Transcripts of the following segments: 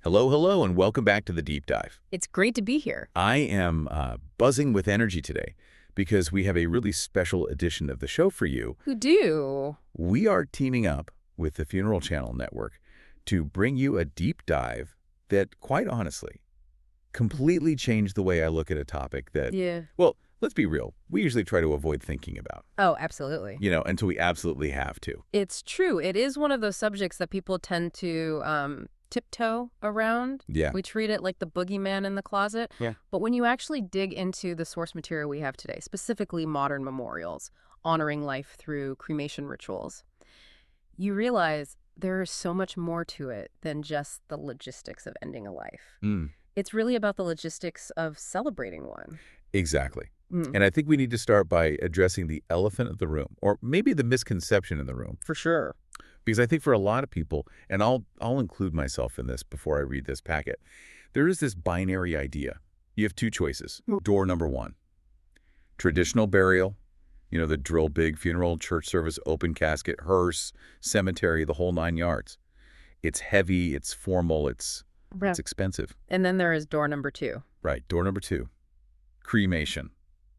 Hello, hello, and welcome back to the Deep Dive. It's great to be here. I am buzzing with energy today because we have a really special edition of the show for you. Who do? We are teaming up with the Funeral Channel Network to bring you a deep dive that, quite honestly, completely changed the way I look at a topic that, well, let's be real, we usually try to avoid thinking about. Oh, absolutely. Until we absolutely have to. It's true. It is one of those subjects that people tend to tiptoe around. Yeah. We treat it like the boogeyman in the closet. Yeah. But when you actually dig into the source material we have today, specifically modern memorials, honoring life through cremation rituals, you realize there is so much more to it than just the logistics of ending a life. It's really about the logistics of celebrating one. Exactly. And I think we need to start by addressing the elephant in the room, or maybe the misconception in the room. For sure. Because I think for a lot of people, and I'll include myself in this before I read this packet, there is this binary idea. You have two choices. Door number one, traditional burial, the drill big funeral, church service, open casket, hearse, cemetery, the whole 9 yards. It's heavy, it's formal, it's expensive. And then there is door number two. Right, door number two, cremation.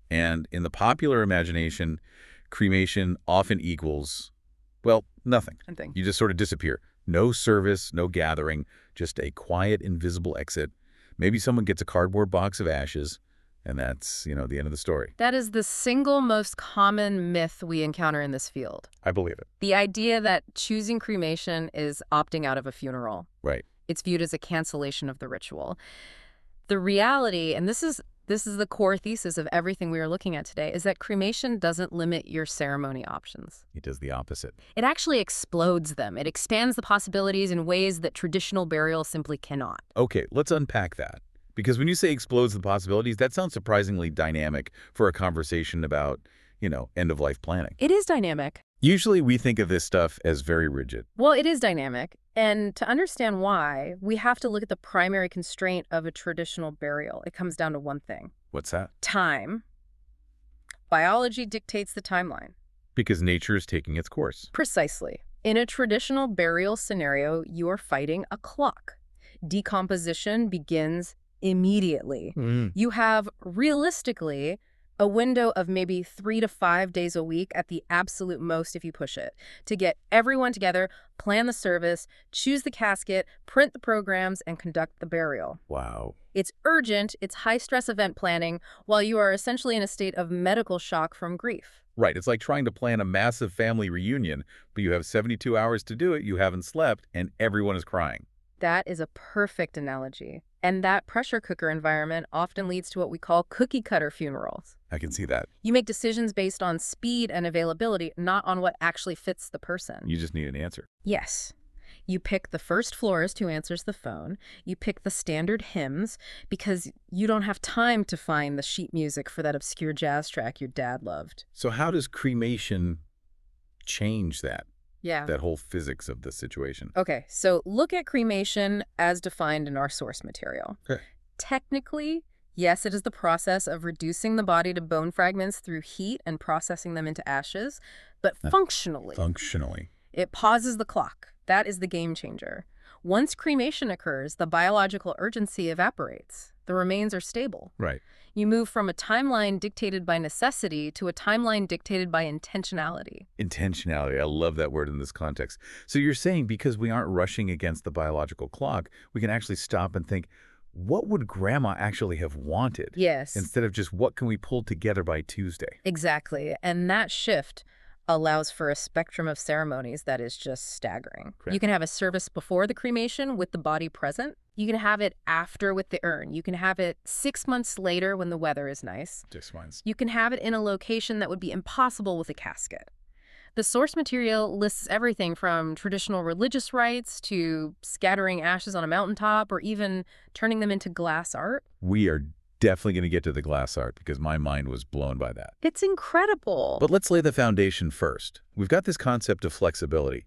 And in the popular imagination, cremation often equals, well, nothing. You just sort of disappear. No service, no gathering, just a quiet, invisible exit. Maybe someone gets a cardboard box of ashes, and that's, the end of the story. That is the single most common myth we encounter in this field. I believe it. The idea that choosing cremation is opting out of a funeral. Right. It's viewed as a cancellation of the ritual. The reality, and this is the core thesis of everything we are looking at today, is that cremation doesn't limit your ceremony options. It does the opposite. It actually explodes them. It expands the possibilities in ways that traditional burial simply cannot. Okay, let's unpack that. Because when you say explodes the possibilities, that sounds surprisingly dynamic for a conversation about, end-of-life planning. It is dynamic. Usually we think of this stuff as very rigid. Well, it is dynamic. And to understand why, we have to look at the primary constraint of a traditional burial. It comes down to one thing. What's that? Time. Biology dictates the timeline. Because nature is taking its course. Precisely. In a traditional burial scenario, you are fighting a clock. Decomposition begins immediately. You have, realistically, a window of maybe 3 to 5 days a week at the absolute most if you push it, to get everyone together, plan the service, choose the casket, print the programs, and conduct the burial. Wow. It's urgent, it's high-stress event planning, while you are essentially in a state of medical shock from grief. Right. It's like trying to plan a massive family reunion, but you have 72 hours to do it, you haven't slept, and everyone is crying. That is a perfect analogy. And that pressure cooker environment often leads to what we call cookie-cutter funerals. I can see that. You make decisions based on speed and availability, not on what actually fits the person. You just need an answer. Yes. You pick the first florist who answers the phone. You pick the standard hymns because you don't have time to find the sheet music for that obscure jazz track your dad loved. So how does cremation change that? Yeah. That whole physics of the situation. Okay, so look at cremation as defined in our source material. Okay. Technically, yes, it is the process of reducing the body to bone fragments through heat and processing them into ashes, but functionally, it pauses the clock. That is the game changer. Once cremation occurs, the biological urgency evaporates. The remains are stable. Right. You move from a timeline dictated by necessity to a timeline dictated by intentionality. Intentionality. I love that word in this context. So you're saying because we aren't rushing against the biological clock, we can actually stop and think, what would Grandma actually have wanted? Yes. Instead of just what can we pull together by Tuesday? Exactly. And that shift allows for a spectrum of ceremonies that is just staggering. Correct. You can have a service before the cremation with the body present. You can have it after with the urn. You can have it 6 months later when the weather is nice. 6 months. You can have it in a location that would be impossible with a casket. The source material lists everything from traditional religious rites to scattering ashes on a mountaintop or even turning them into glass art. We are definitely going to get to the glass art because my mind was blown by that. It's incredible. But let's lay the foundation first. We've got this concept of flexibility.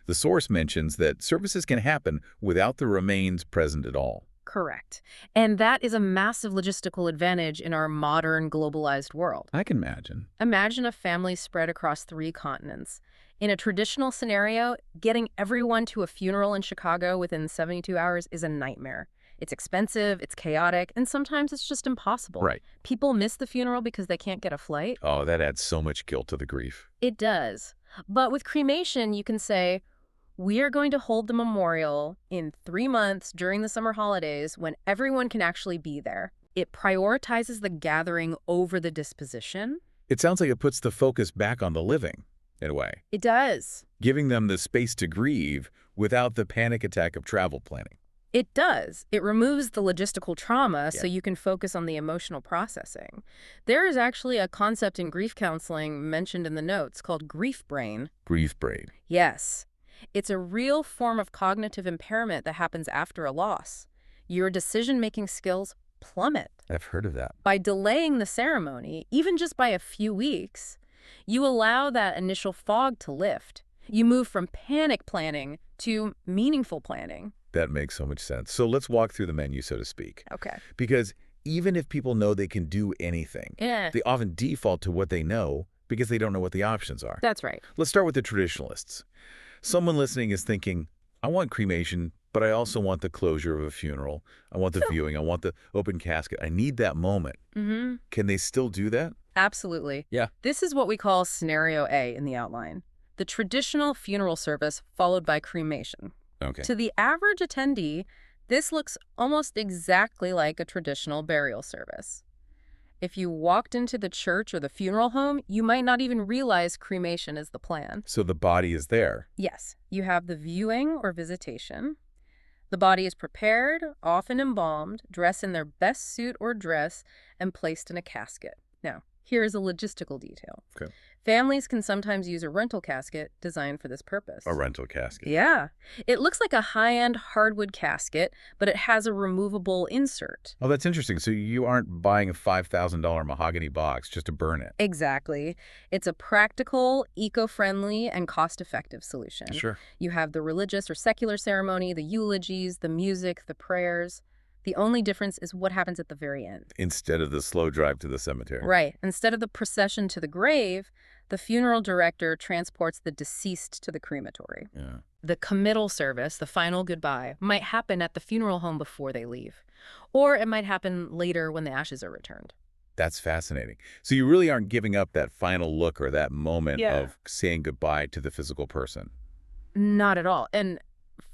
The source mentions that services can happen without the remains present at all. Correct. And that is a massive logistical advantage in our modern globalized world. I can imagine. Imagine a family spread across 3 continents. In a traditional scenario, getting everyone to a funeral in Chicago within 72 hours is a nightmare. It's expensive, it's chaotic, and sometimes it's just impossible. Right. People miss the funeral because they can't get a flight. Oh, that adds so much guilt to the grief. It does. But with cremation, you can say, we are going to hold the memorial in 3 months during the summer holidays when everyone can actually be there. It prioritizes the gathering over the disposition. It sounds like it puts the focus back on the living, in a way, It does. giving them the space to grieve without the panic attack of travel planning. It does. It removes the logistical trauma so you can focus on the emotional processing. There is actually a concept in grief counseling mentioned in the notes called grief brain. Grief brain. Yes. It's a real form of cognitive impairment that happens after a loss. Your decision-making skills plummet. I've heard of that. By delaying the ceremony, even just by a few weeks, you allow that initial fog to lift. You move from panic planning to meaningful planning. That makes so much sense. So let's walk through the menu, so to speak. Okay. Because even if people know they can do anything, Yeah. they often default to what they know because they don't know what the options are. That's right. Let's start with the traditionalists. Someone listening is thinking, I want cremation, but I also want the closure of a funeral. I want the viewing. I want the open casket. I need that moment. Mm-hmm. Can they still do that? Absolutely. Yeah. This is what we call scenario A in the outline. The traditional funeral service followed by cremation. Okay. To the average attendee, this looks almost exactly like a traditional burial service. If you walked into the church or the funeral home, you might not even realize cremation is the plan. So the body is there. Yes, you have the viewing or visitation. The body is prepared, often embalmed, dressed in their best suit or dress, and placed in a casket. Now, here is a logistical detail. Okay. Families can sometimes use a rental casket designed for this purpose. A rental casket. Yeah. It looks like a high-end hardwood casket, but it has a removable insert. Oh, that's interesting. So you aren't buying a $5,000 mahogany box just to burn it. Exactly. It's a practical, eco-friendly, and cost-effective solution. Sure. You have the religious or secular ceremony, the eulogies, the music, the prayers. The only difference is what happens at the very end. Instead of the slow drive to the cemetery. Right. Instead of the procession to the grave, the funeral director transports the deceased to the crematory. Yeah. The committal service, the final goodbye, might happen at the funeral home before they leave. Or it might happen later when the ashes are returned. That's fascinating. So you really aren't giving up that final look or that moment Yeah. of saying goodbye to the physical person. Not at all. And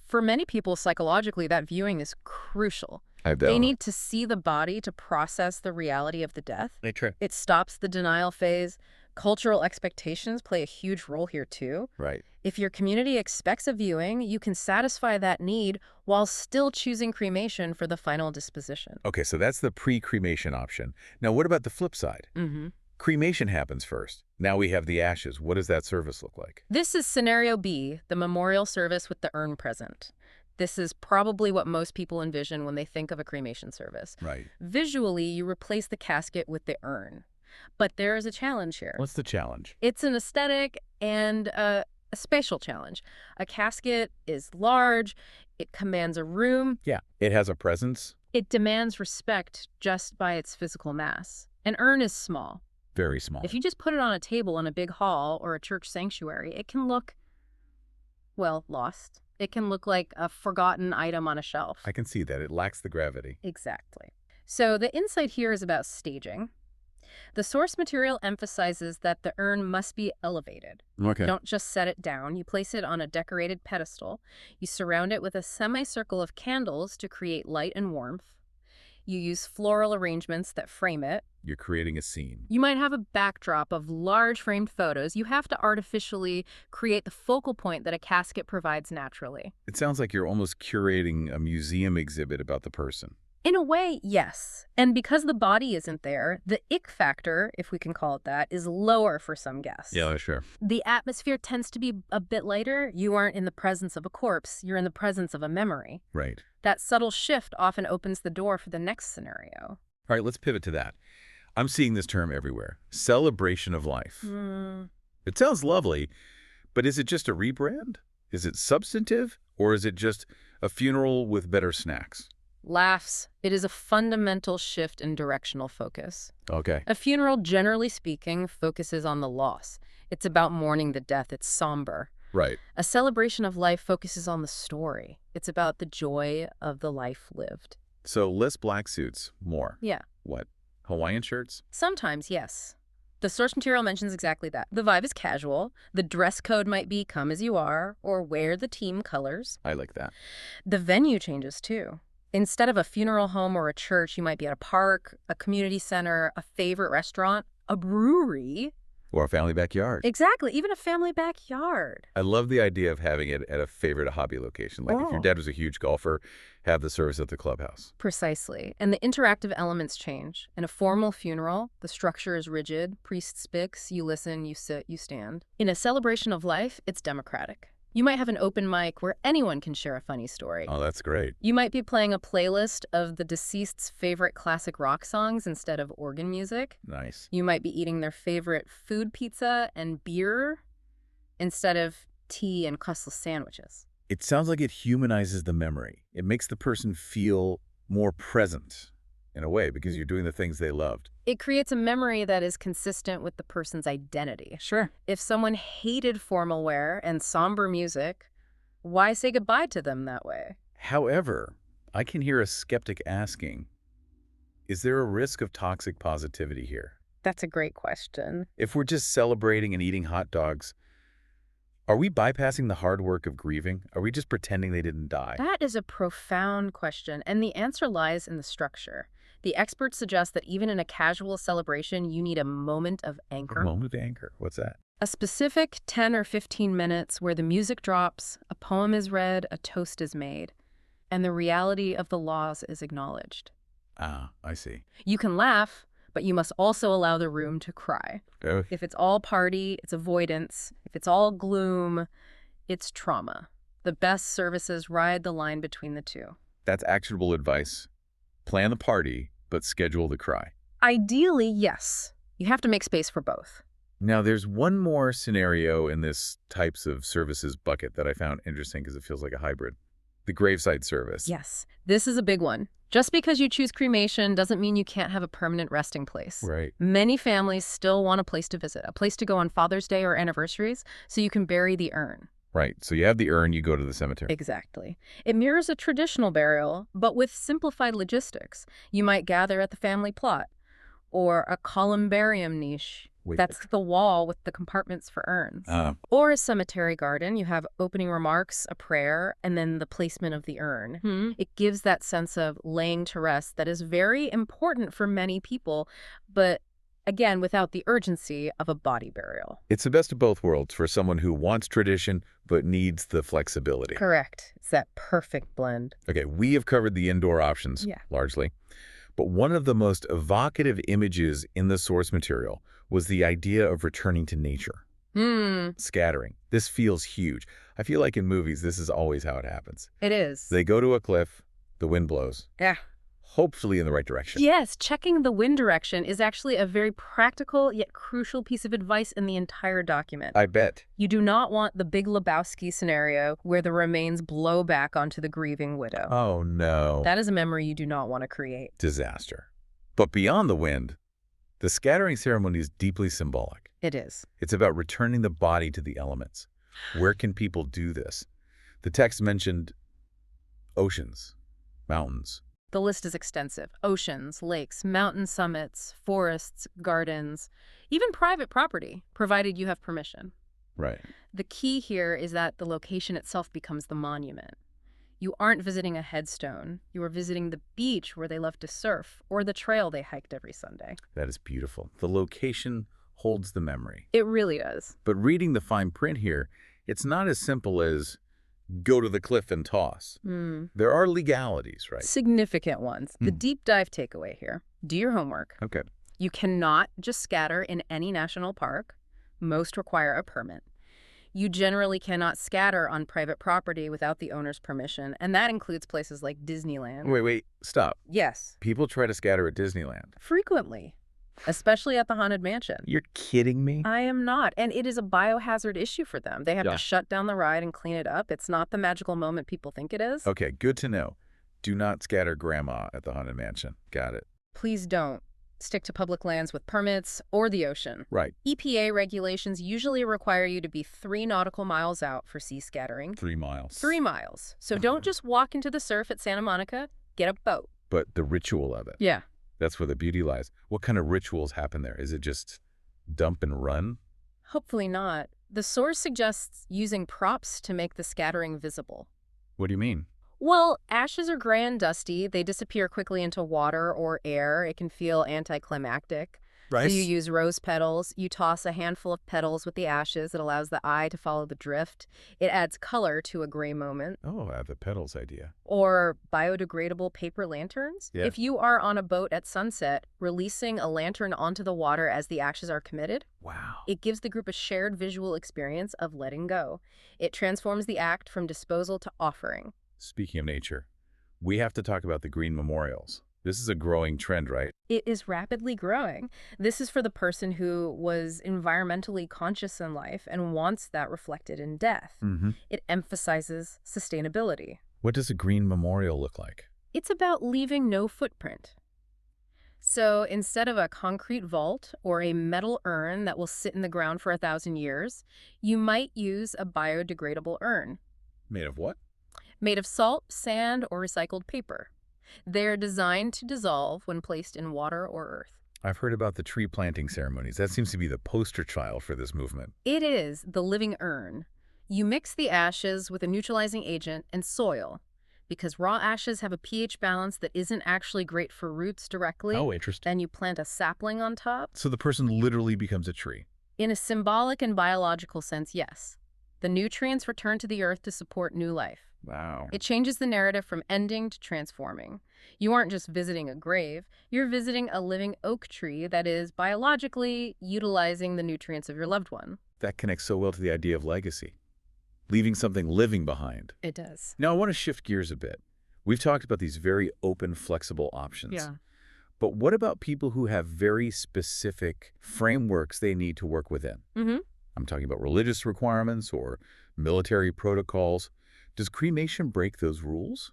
for many people, psychologically, that viewing is crucial. They need to see the body to process the reality of the death. True. It stops the denial phase. Cultural expectations play a huge role here, too. Right. If your community expects a viewing, you can satisfy that need while still choosing cremation for the final disposition. Okay, so that's the pre-cremation option. Now, what about the flip side? Mm-hmm. Cremation happens first. Now we have the ashes. What does that service look like? This is scenario B, the memorial service with the urn present. This is probably what most people envision when they think of a cremation service. Right. Visually, you replace the casket with the urn. But there is a challenge here. What's the challenge? It's an aesthetic and a spatial challenge. A casket is large. It commands a room. Yeah. It has a presence. It demands respect just by its physical mass. An urn is small. Very small. If you just put it on a table in a big hall or a church sanctuary, it can look, well, lost. It can look like a forgotten item on a shelf. I can see that. It lacks the gravity. Exactly. So the insight here is about staging. The source material emphasizes that the urn must be elevated. Okay. Don't just set it down. You place it on a decorated pedestal. You surround it with a semicircle of candles to create light and warmth. You use floral arrangements that frame it. You're creating a scene. You might have a backdrop of large framed photos. You have to artificially create the focal point that a casket provides naturally. It sounds like you're almost curating a museum exhibit about the person. In a way, yes. And because the body isn't there, the ick factor, if we can call it that, is lower for some guests. Yeah, sure. The atmosphere tends to be a bit lighter. You aren't in the presence of a corpse. You're in the presence of a memory. Right. That subtle shift often opens the door for the next scenario. All right, let's pivot to that. I'm seeing this term everywhere. Celebration of life. It sounds lovely, but is it just a rebrand? Is it substantive, or is it just a funeral with better snacks? Laughs. It is a fundamental shift in directional focus. Okay. A funeral, generally speaking, focuses on the loss. It's about mourning the death. It's somber. Right. A celebration of life focuses on the story. It's about the joy of the life lived. So less black suits, more. Yeah. What? Hawaiian shirts? Sometimes, yes. The source material mentions exactly that. The vibe is casual. The dress code might be come as you are or wear the team colors. I like that. The venue changes, too. Instead of a funeral home or a church, you might be at a park, a community center, a favorite restaurant, a brewery. Or a family backyard. Exactly, even a family backyard. I love the idea of having it at a favorite hobby location. Like if your dad was a huge golfer, have the service at the clubhouse. Precisely. And the interactive elements change. In a formal funeral, the structure is rigid. Priest speaks, you listen, you sit, you stand. In a celebration of life, it's democratic. You might have an open mic where anyone can share a funny story. Oh, that's great. You might be playing a playlist of the deceased's favorite classic rock songs instead of organ music. Nice. You might be eating their favorite food pizza and beer instead of tea and crustless sandwiches. It sounds like it humanizes the memory. It makes the person feel more present in a way because you're doing the things they loved. It creates a memory that is consistent with the person's identity. Sure. If someone hated formal wear and somber music, why say goodbye to them that way? However, I can hear a skeptic asking, is there a risk of toxic positivity here? That's a great question. If we're just celebrating and eating hot dogs, are we bypassing the hard work of grieving? Are we just pretending they didn't die? That is a profound question, and the answer lies in the structure. The experts suggest that even in a casual celebration, you need a moment of anchor. A moment of anchor. What's that? A specific 10 or 15 minutes where the music drops, a poem is read, a toast is made, and the reality of the loss is acknowledged. Ah, I see. You can laugh, but you must also allow the room to cry. Oh, If it's all party, it's avoidance. If it's all gloom, it's trauma. The best services ride the line between the two. that's actionable advice. Plan the party, but schedule the cry. Ideally, yes. You have to make space for both. Now, there's one more scenario in this types of services bucket that I found interesting because it feels like a hybrid. The graveside service. Yes, this is a big one. Just because you choose cremation doesn't mean you can't have a permanent resting place. Right. Many families still want a place to visit, a place to go on Father's Day or anniversaries, so you can bury the urn. Right. So you have the urn, you go to the cemetery. Exactly. It mirrors a traditional burial, but with simplified logistics. You might gather at the family plot, or a columbarium niche. Wait, That's the wall with the compartments for urns. Or a cemetery garden. You have opening remarks, a prayer, and then the placement of the urn. It gives that sense of laying to rest that is very important for many people, but again, without the urgency of a body burial. It's the best of both worlds for someone who wants tradition but needs the flexibility. Correct. It's that perfect blend. Okay, we have covered the indoor options, largely. But one of the most evocative images in the source material was the idea of returning to nature. Scattering. This feels huge. I feel like in movies, this is always how it happens. It is. They go to a cliff, the wind blows. Yeah. Hopefully in the right direction. Yes, checking the wind direction is actually a very practical yet crucial piece of advice in the entire document. I bet. You do not want the Big Lebowski scenario where the remains blow back onto the grieving widow. Oh, no. That is a memory you do not want to create. Disaster. But beyond the wind, the scattering ceremony is deeply symbolic. It is. It's about returning the body to the elements. Where can people do this? The text mentioned oceans, mountains. The list is extensive. Oceans, lakes, mountain summits, forests, gardens, even private property, provided you have permission. Right. The key here is that the location itself becomes the monument. You aren't visiting a headstone. You are visiting the beach where they love to surf or the trail they hiked every Sunday. That is beautiful. The location holds the memory. It really does. But reading the fine print here, it's not as simple as go to the cliff and toss. There are legalities, right? Significant ones. The deep dive takeaway here. Do your homework. Okay. You cannot just scatter in any national park. Most require a permit. You generally cannot scatter on private property without the owner's permission, and that includes places like Disneyland. Wait, stop. Yes. People try to scatter at Disneyland. Frequently. Especially at the Haunted Mansion. You're kidding me? I am not. And it is a biohazard issue for them. They have to shut down the ride and clean it up. It's not the magical moment people think it is. Okay, good to know. Do not scatter grandma at the Haunted Mansion. Got it. Please don't. Stick to public lands with permits or the ocean. Right. EPA regulations usually require you to be 3 nautical miles out for sea scattering. 3 miles. 3 miles. So don't just walk into the surf at Santa Monica. Get a boat. But the ritual of it. Yeah. That's where the beauty lies. What kind of rituals happen there? Is it just dump and run? Hopefully not. The source suggests using props to make the scattering visible. What do you mean? Well, ashes are gray and dusty. They disappear quickly into water or air. It can feel anticlimactic. Right. So you use rose petals. You toss a handful of petals with the ashes. It allows the eye to follow the drift. It adds color to a gray moment. Oh, I have the petals idea. Or biodegradable paper lanterns. Yeah. If you are on a boat at sunset, releasing a lantern onto the water as the ashes are committed, Wow. it gives the group a shared visual experience of letting go. It transforms the act from disposal to offering. Speaking of nature, we have to talk about the green memorials. This is a growing trend, right? It is rapidly growing. This is for the person who was environmentally conscious in life and wants that reflected in death. It emphasizes sustainability. What does a green memorial look like? It's about leaving no footprint. So instead of a concrete vault or a metal urn that will sit in the ground for 1,000 years, you might use a biodegradable urn. Made of what? Made of salt, sand, or recycled paper. They're designed to dissolve when placed in water or earth. I've heard about the tree planting ceremonies. That seems to be the poster child for this movement. It is the living urn. You mix the ashes with a neutralizing agent and soil, because raw ashes have a pH balance that isn't actually great for roots directly. Oh, interesting. Then you plant a sapling on top. So the person literally becomes a tree. In a symbolic and biological sense, yes. The nutrients return to the earth to support new life. Wow. It changes the narrative from ending to transforming. You aren't just visiting a grave, you're visiting a living oak tree that is biologically utilizing the nutrients of your loved one. That connects so well to the idea of legacy. Leaving something living behind. It does. Now, I want to shift gears a bit. We've talked about these very open, flexible options. Yeah. But what about people who have very specific frameworks they need to work within? I'm talking about religious requirements or military protocols. Does cremation break those rules?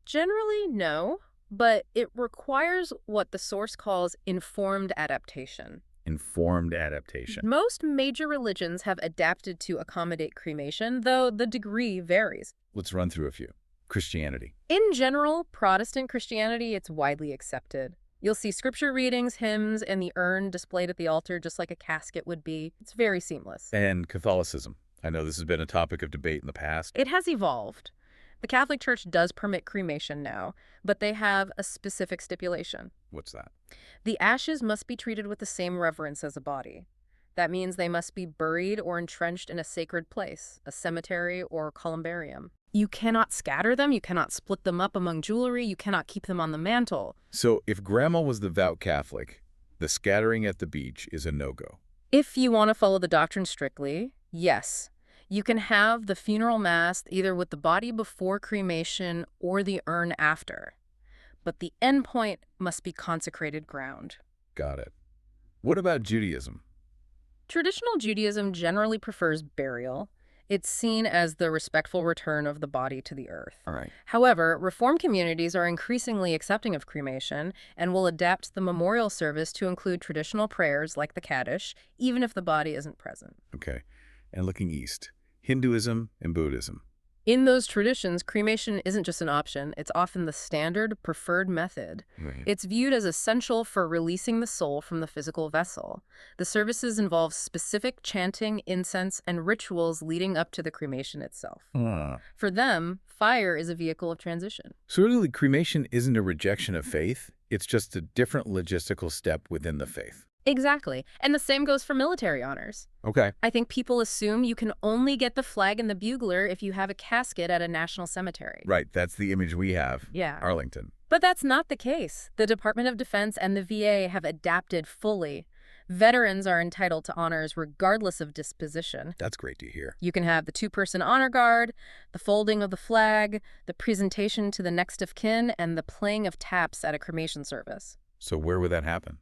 Generally, no, but it requires what the source calls informed adaptation. Informed adaptation. Most major religions have adapted to accommodate cremation, though the degree varies. Let's run through a few. Christianity. In general, Protestant Christianity, it's widely accepted. You'll see scripture readings, hymns, and the urn displayed at the altar just like a casket would be. It's very seamless. And Catholicism. I know this has been a topic of debate in the past. It has evolved. The Catholic Church does permit cremation now, but they have a specific stipulation. What's that? The ashes must be treated with the same reverence as a body. That means they must be buried or entrenched in a sacred place, a cemetery or columbarium. You cannot scatter them, you cannot split them up among jewelry, you cannot keep them on the mantle. So if Grandma was devout Catholic, the scattering at the beach is a no-go. If you want to follow the doctrine strictly, yes. You can have the funeral mass either with the body before cremation or the urn after. But the end point must be consecrated ground. Got it. What about Judaism? Traditional Judaism generally prefers burial. It's seen as the respectful return of the body to the earth. All right. However, Reform communities are increasingly accepting of cremation and will adapt the memorial service to include traditional prayers like the Kaddish, even if the body isn't present. Okay. And looking east, Hinduism and Buddhism. In those traditions, cremation isn't just an option, it's often the standard, preferred method. Right. It's viewed as essential for releasing the soul from the physical vessel. The services involve specific chanting, incense, and rituals leading up to the cremation itself. For them, fire is a vehicle of transition. So really, cremation isn't a rejection of faith. It's just a different logistical step within the faith. Exactly. And the same goes for military honors. Okay. I think people assume you can only get the flag and the bugler if you have a casket at a national cemetery. Right. That's the image we have. Yeah. Arlington. But that's not the case. The Department of Defense and the VA have adapted fully. Veterans are entitled to honors regardless of disposition. That's great to hear. You can have the 2-person honor guard, the folding of the flag, the presentation to the next of kin, and the playing of taps at a cremation service. So where would that happen?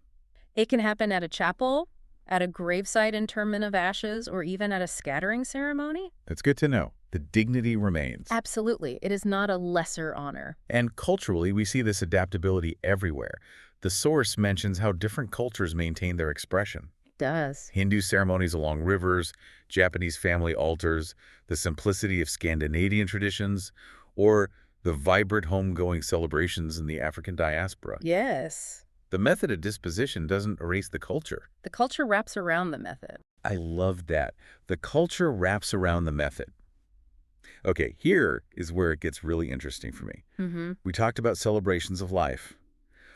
It can happen at a chapel, at a gravesite interment of ashes, or even at a scattering ceremony. That's good to know. The dignity remains. Absolutely. It is not a lesser honor. And culturally, we see this adaptability everywhere. The source mentions how different cultures maintain their expression. It does. Hindu ceremonies along rivers, Japanese family altars, the simplicity of Scandinavian traditions, or the vibrant homegoing celebrations in the African diaspora. Yes. The method of disposition doesn't erase the culture. The culture wraps around the method. I love that. The culture wraps around the method. Okay, here is where it gets really interesting for me. We talked about celebrations of life,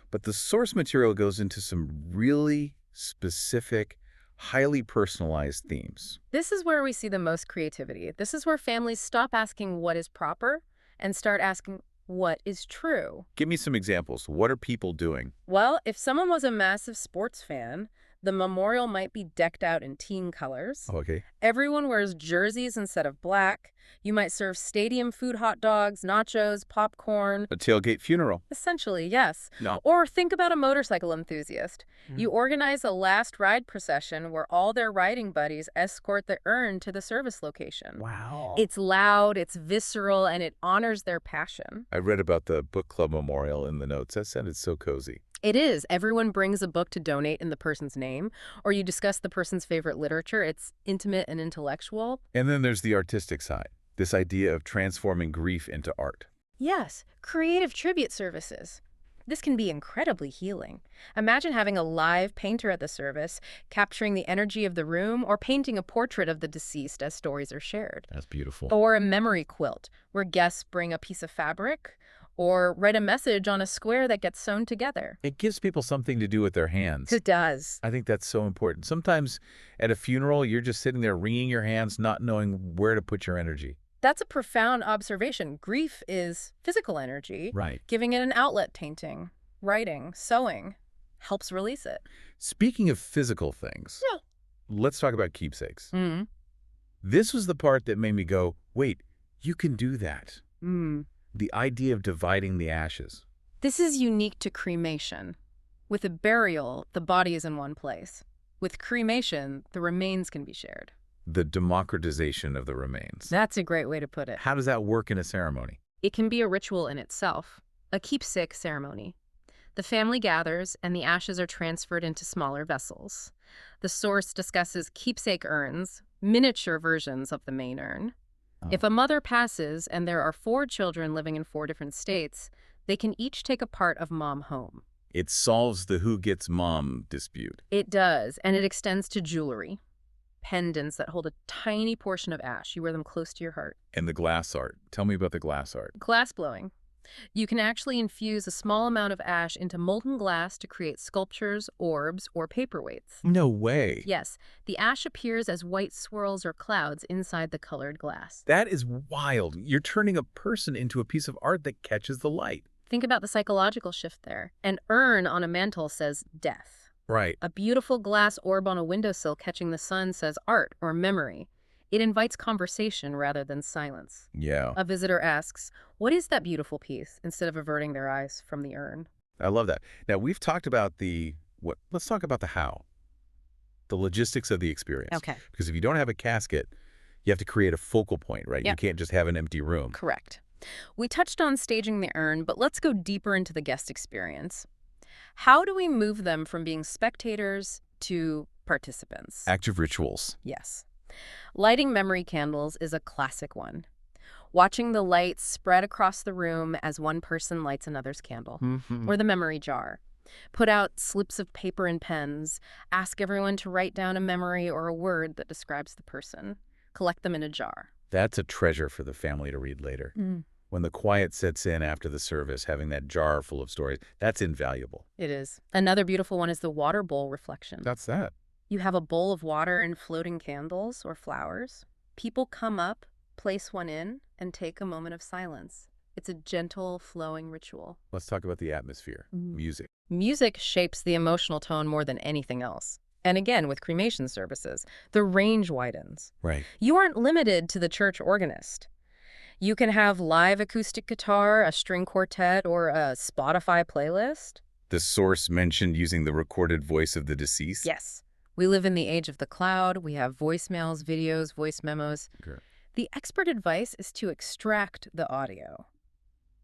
but the source material goes into some really specific, highly personalized themes. This is where we see the most creativity. This is where families stop asking what is proper and start asking what is true. Give me some examples. What are people doing? Well, if someone was a massive sports fan, the memorial might be decked out in team colors. Okay. Everyone wears jerseys instead of black. You might serve stadium food, hot dogs, nachos, popcorn. A tailgate funeral. Essentially, yes. No. Or think about a motorcycle enthusiast. You organize a last ride procession where all their riding buddies escort the urn to the service location. Wow. It's loud, it's visceral, and it honors their passion. I read about the book club memorial in the notes. That sounded so cozy. It is. Everyone brings a book to donate in the person's name, or you discuss the person's favorite literature. It's intimate and intellectual. And then there's the artistic side, this idea of transforming grief into art. Yes, creative tribute services. This can be incredibly healing. Imagine having a live painter at the service, capturing the energy of the room, or painting a portrait of the deceased as stories are shared. That's beautiful. Or a memory quilt, where guests bring a piece of fabric, or write a message on a square that gets sewn together. It gives people something to do with their hands. It does. I think that's so important. Sometimes at a funeral, you're just sitting there wringing your hands, not knowing where to put your energy. That's a profound observation. Grief is physical energy. Right. Giving it an outlet, painting, writing, sewing, helps release it. Speaking of physical things, Yeah. let's talk about keepsakes. Mm. This was the part that made me go, wait, you can do that. The idea of dividing the ashes. This is unique to cremation. With a burial, the body is in one place. With cremation, the remains can be shared. The democratization of the remains. That's a great way to put it. How does that work in a ceremony? It can be a ritual in itself, a keepsake ceremony. The family gathers, and the ashes are transferred into smaller vessels. The source discusses keepsake urns, miniature versions of the main urn. If a mother passes and there are 4 children living in 4 different states, they can each take a part of mom home. It solves the who gets mom dispute. It does, and it extends to jewelry. Pendants that hold a tiny portion of ash. You wear them close to your heart. And the glass art. Tell me about the glass art. Glass blowing. You can actually infuse a small amount of ash into molten glass to create sculptures, orbs, or paperweights. No way. Yes, the ash appears as white swirls or clouds inside the colored glass. That is wild. You're turning a person into a piece of art that catches the light. Think about the psychological shift there. An urn on a mantle says death. Right. A beautiful glass orb on a windowsill catching the sun says art or memory. It invites conversation rather than silence. Yeah. A visitor asks, "What is that beautiful piece?" instead of averting their eyes from the urn. I love that. Now, we've talked about the what. Let's talk about the how. The logistics of the experience. Okay. Because if you don't have a casket, you have to create a focal point, right? Yep. You can't just have an empty room. Correct. We touched on staging the urn, but let's go deeper into the guest experience. How do we move them from being spectators to participants? Active rituals. Yes. Lighting memory candles is a classic one. Watching the light spread across the room as one person lights another's candle. Or the memory jar. Put out slips of paper and pens. Ask everyone to write down a memory or a word that describes the person. Collect them in a jar. That's a treasure for the family to read later. When the quiet sets in after the service, having that jar full of stories, that's invaluable. It is. Another beautiful one is the water bowl reflection. That's that. You have a bowl of water and floating candles or flowers. People come up, place one in, and take a moment of silence. It's a gentle, flowing ritual. Let's talk about the atmosphere. Music. Music shapes the emotional tone more than anything else. And again, with cremation services, the range widens. Right. You aren't limited to the church organist. You can have live acoustic guitar, a string quartet, or a Spotify playlist. The source mentioned using the recorded voice of the deceased. Yes. We live in the age of the cloud. We have voicemails, videos, voice memos. Okay. The expert advice is to extract the audio.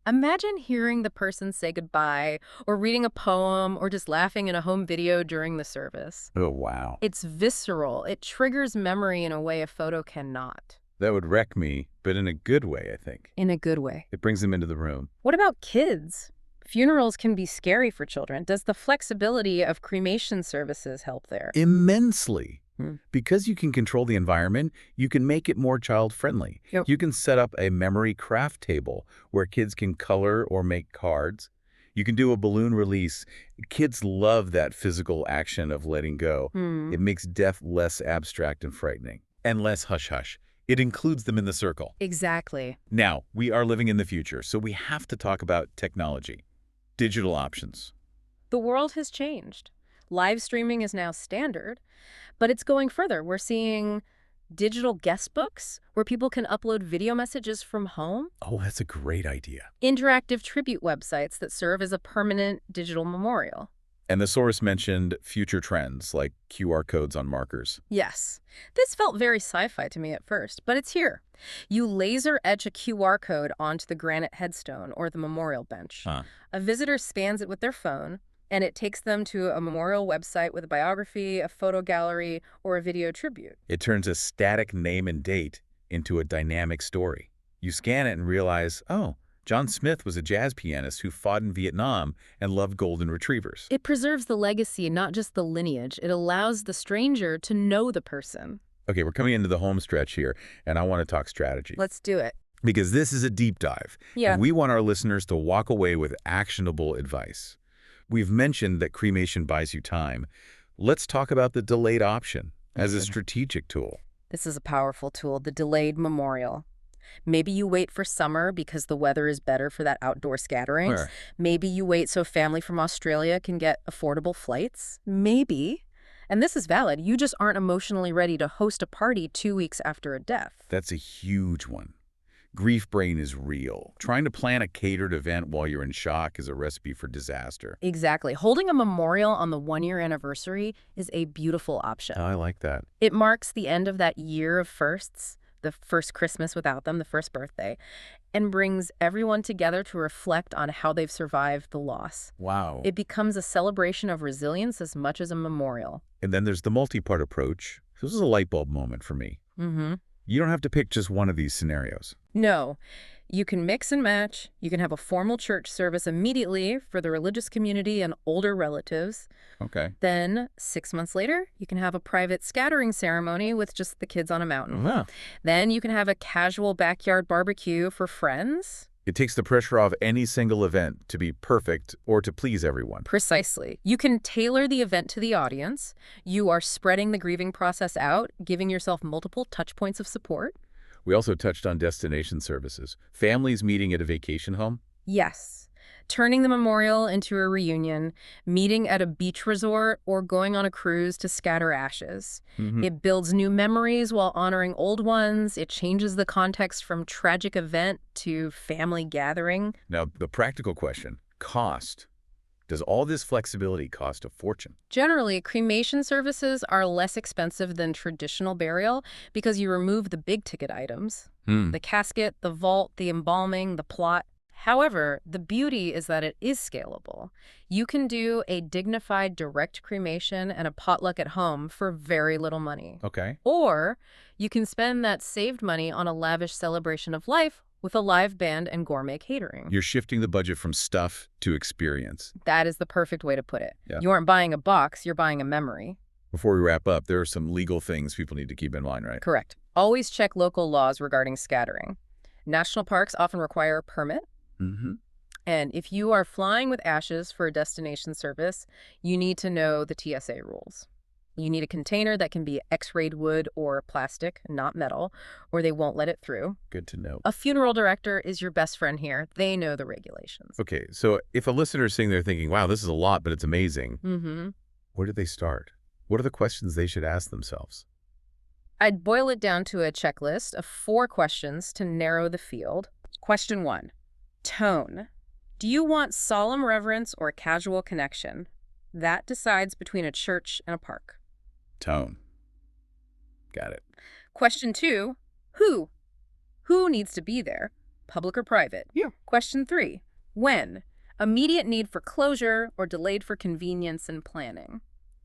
Imagine hearing the person say goodbye, or reading a poem, or just laughing in a home video during the service. Oh, wow. It's visceral. It triggers memory in a way a photo cannot. That would wreck me, but in a good way, I think. In a good way. It brings them into the room. What about kids? Funerals can be scary for children. Does the flexibility of cremation services help there? Immensely. Hmm. Because you can control the environment, you can make it more child-friendly. Yep. You can set up a memory craft table where kids can color or make cards. You can do a balloon release. Kids love that physical action of letting go. It makes death less abstract and frightening. And less hush-hush. It includes them in the circle. Exactly. Now, we are living in the future, so we have to talk about technology. Digital options. The world has changed. Live streaming is now standard, but it's going further. We're seeing digital guest books where people can upload video messages from home. Oh, that's a great idea. Interactive tribute websites that serve as a permanent digital memorial. And the source mentioned future trends like QR codes on markers. Yes. This felt very sci-fi to me at first, but it's here. You laser etch a QR code onto the granite headstone or the memorial bench. A visitor scans it with their phone, and it takes them to a memorial website with a biography, a photo gallery, or a video tribute. It turns a static name and date into a dynamic story. You scan it and realize, oh, John Smith was a jazz pianist who fought in Vietnam and loved golden retrievers. It preserves the legacy, not just the lineage. It allows the stranger to know the person. Okay, we're coming into the home stretch here, and I want to talk strategy. Let's do it. Because this is a deep dive. Yeah. And we want our listeners to walk away with actionable advice. We've mentioned that cremation buys you time. Let's talk about the delayed option as a strategic tool. This is a powerful tool, the delayed memorial. Maybe you wait for summer because the weather is better for that outdoor scattering. Sure. Maybe you wait so family from Australia can get affordable flights. Maybe. And this is valid. You just aren't emotionally ready to host a party 2 weeks after a death. That's a huge one. Grief brain is real. Trying to plan a catered event while you're in shock is a recipe for disaster. Exactly. Holding a memorial on the 1-year anniversary is a beautiful option. I like that. It marks the end of that year of firsts, the first Christmas without them, the first birthday, and brings everyone together to reflect on how they've survived the loss. Wow. It becomes a celebration of resilience as much as a memorial. And then there's the multi-part approach. This is a light bulb moment for me. Mm-hmm. You don't have to pick just one of these scenarios. No. You can mix and match. You can have a formal church service immediately for the religious community and older relatives. Okay. Then, 6 months later, you can have a private scattering ceremony with just the kids on a mountain. Wow. Then you can have a casual backyard barbecue for friends. It takes the pressure off any single event to be perfect or to please everyone. Precisely. You can tailor the event to the audience. You are spreading the grieving process out, giving yourself multiple touch points of support. We also touched on destination services. Families meeting at a vacation home. Yes. Turning the memorial into a reunion, meeting at a beach resort, or going on a cruise to scatter ashes. It builds new memories while honoring old ones. It changes the context from tragic event to family gathering. Now, the practical question, cost. Does all this flexibility cost a fortune? Generally, cremation services are less expensive than traditional burial because you remove the big-ticket items. The casket, the vault, the embalming, the plot. However, the beauty is that it is scalable. You can do a dignified direct cremation and a potluck at home for very little money. Okay. Or you can spend that saved money on a lavish celebration of life with a live band and gourmet catering. You're shifting the budget from stuff to experience. That is the perfect way to put it. Yeah. You aren't buying a box, you're buying a memory. Before we wrap up, there are some legal things people need to keep in mind, right? Correct. Always check local laws regarding scattering. National parks often require a permit. And if you are flying with ashes for a destination service, you need to know the TSA rules. You need a container that can be X-rayed wood or plastic, not metal, or they won't let it through. Good to know. A funeral director is your best friend here. They know the regulations. Okay, so if a listener is sitting there thinking, wow, this is a lot, but it's amazing, where do they start? What are the questions they should ask themselves? I'd boil it down to a checklist of 4 questions to narrow the field. Question 1. Tone. Do you want solemn reverence or casual connection? That decides between a church and a park. Tone. Got it. Question 2. Who? Who needs to be there? Public or private? Yeah. Question 3. When? Immediate need for closure or delayed for convenience and planning?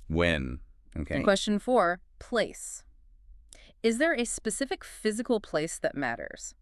When? Okay. And question 4. Place. Is there a specific physical place that matters?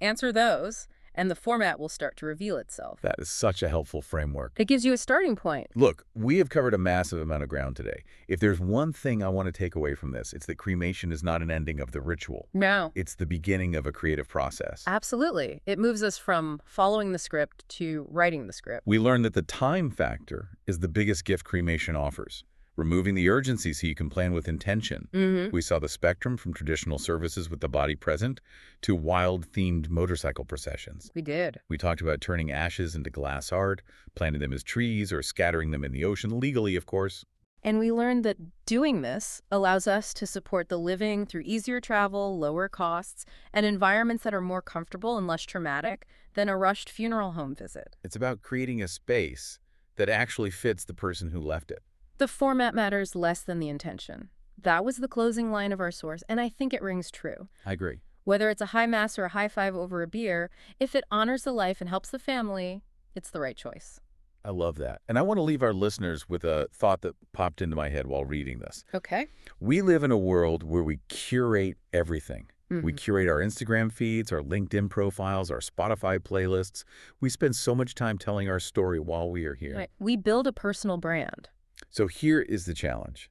Answer those, and the format will start to reveal itself. That is such a helpful framework. It gives you a starting point. Look, we have covered a massive amount of ground today. If there's one thing I want to take away from this, it's that cremation is not an ending of the ritual. No. It's the beginning of a creative process. Absolutely. It moves us from following the script to writing the script. We learned that the time factor is the biggest gift cremation offers, removing the urgency so you can plan with intention. We saw the spectrum from traditional services with the body present to wild-themed motorcycle processions. We did. We talked about turning ashes into glass art, planting them as trees, or scattering them in the ocean, legally, of course. And we learned that doing this allows us to support the living through easier travel, lower costs, and environments that are more comfortable and less traumatic than a rushed funeral home visit. It's about creating a space that actually fits the person who left it. The format matters less than the intention. That was the closing line of our source, and I think it rings true. I agree. Whether it's a high mass or a high five over a beer, if it honors the life and helps the family, it's the right choice. I love that. And I want to leave our listeners with a thought that popped into my head while reading this. Okay. We live in a world where we curate everything. We curate our Instagram feeds, our LinkedIn profiles, our Spotify playlists. We spend so much time telling our story while we are here. Right. We build a personal brand. So here is the challenge.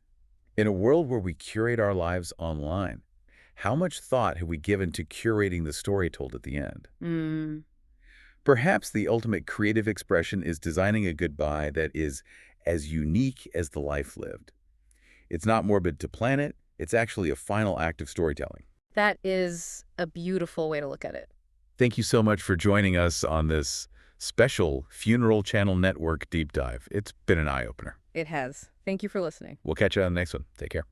In a world where we curate our lives online, how much thought have we given to curating the story told at the end? Perhaps the ultimate creative expression is designing a goodbye that is as unique as the life lived. It's not morbid to plan it. It's actually a final act of storytelling. That is a beautiful way to look at it. Thank you so much for joining us on this special Funeral Channel Network deep dive. It's been an eye-opener. It has. Thank you for listening. We'll catch you on the next one. Take care.